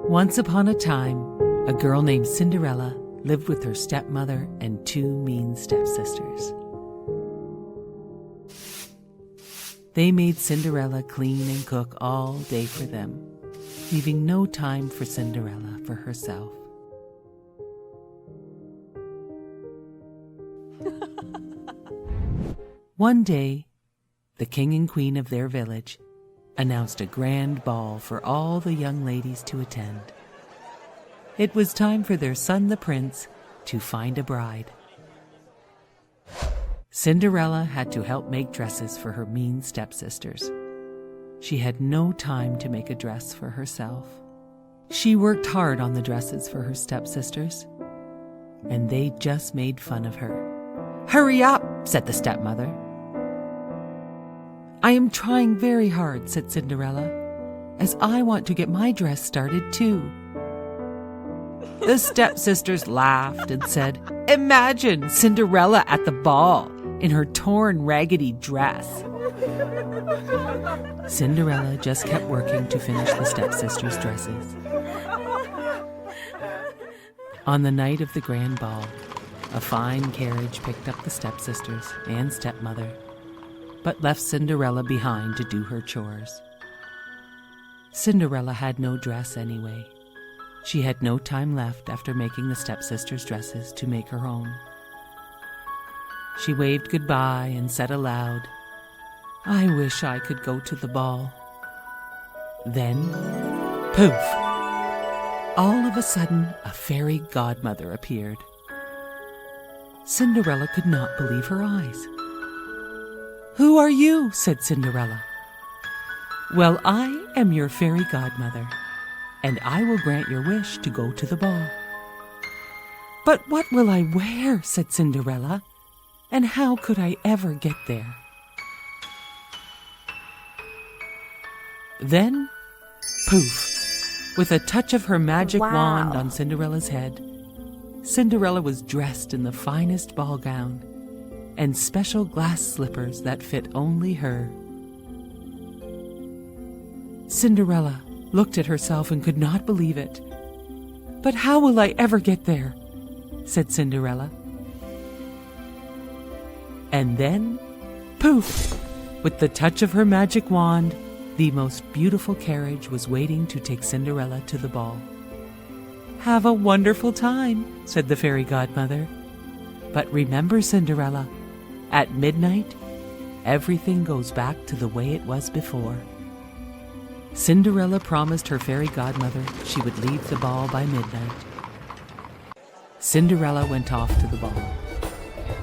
Once upon a time, a girl named Cinderella lived with her stepmother and two mean stepsisters. They made Cinderella clean and cook all day for them, leaving no time for Cinderella for herself. One day, the king and queen of their village announced a grand ball for all the young ladies to attend. It was time for their son, the prince, to find a bride. Cinderella had to help make dresses for her mean stepsisters. She had no time to make a dress for herself. She worked hard on the dresses for her stepsisters, and they just made fun of her. "Hurry up," said the stepmother. "I am trying very hard," said Cinderella, "as I want to get my dress started too." The stepsisters laughed and said, "Imagine Cinderella at the ball in her torn, raggedy dress." Cinderella just kept working to finish the stepsisters' dresses. On the night of the grand ball, a fine carriage picked up the stepsisters and stepmother, but left Cinderella behind to do her chores. Cinderella had no dress anyway. She had no time left after making the stepsisters' dresses to make her own. She waved goodbye and said aloud, "I wish I could go to the ball." Then, poof! All of a sudden, a fairy godmother appeared. Cinderella could not believe her eyes. "Who are you?" said Cinderella. "Well, I am your fairy godmother, and I will grant your wish to go to the ball." "But what will I wear?" said Cinderella, "and how could I ever get there?" Then, poof! With a touch of her magic wand on Cinderella's head, Cinderella was dressed in the finest ball gown and special glass slippers that fit only her. Cinderella looked at herself and could not believe it. "But how will I ever get there?" said Cinderella. And then, poof! With the touch of her magic wand, the most beautiful carriage was waiting to take Cinderella to the ball. "Have a wonderful time," said the fairy godmother. "But remember, Cinderella, at midnight, everything goes back to the way it was before." Cinderella promised her fairy godmother she would leave the ball by midnight. Cinderella went off to the ball.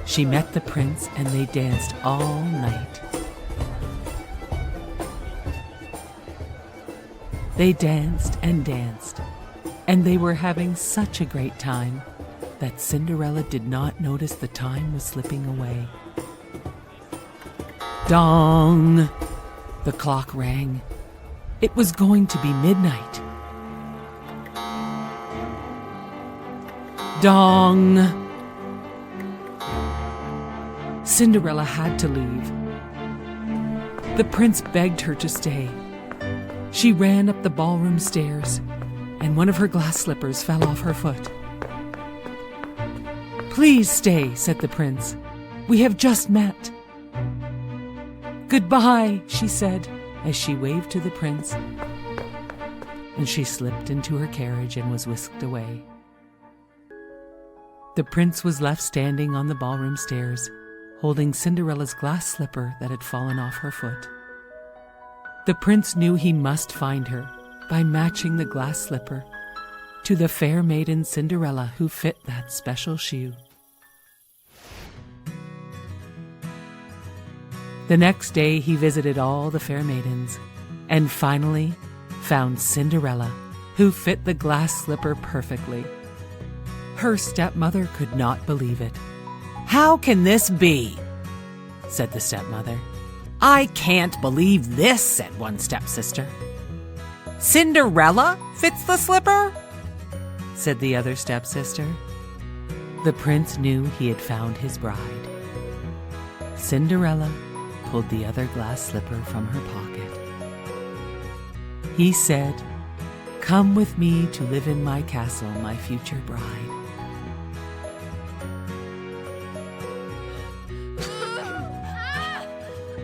She met the prince and they danced all night. They danced, and they were having such a great time that Cinderella did not notice the time was slipping away. Dong! The clock rang. It was going to be midnight. Dong! Cinderella had to leave. The prince begged her to stay. She ran up the ballroom stairs, and one of her glass slippers fell off her foot. "Please stay," said the prince. "We have just met." "Goodbye," she said, as she waved to the prince, and she slipped into her carriage and was whisked away. The prince was left standing on the ballroom stairs, holding Cinderella's glass slipper that had fallen off her foot. The prince knew he must find her by matching the glass slipper to the fair maiden Cinderella who fit that special shoe. The next day he visited all the fair maidens and finally found Cinderella, who fit the glass slipper perfectly. Her stepmother could not believe it. "How can this be?" said the stepmother. "I can't believe this," said one stepsister. "Cinderella fits the slipper?" said the other stepsister. The prince knew he had found his bride. Cinderella pulled the other glass slipper from her pocket. He said, Come with me to live in my castle, my future bride.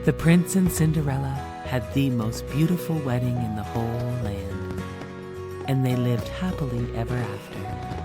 The prince and Cinderella had the most beautiful wedding in the whole land, and they lived happily ever after.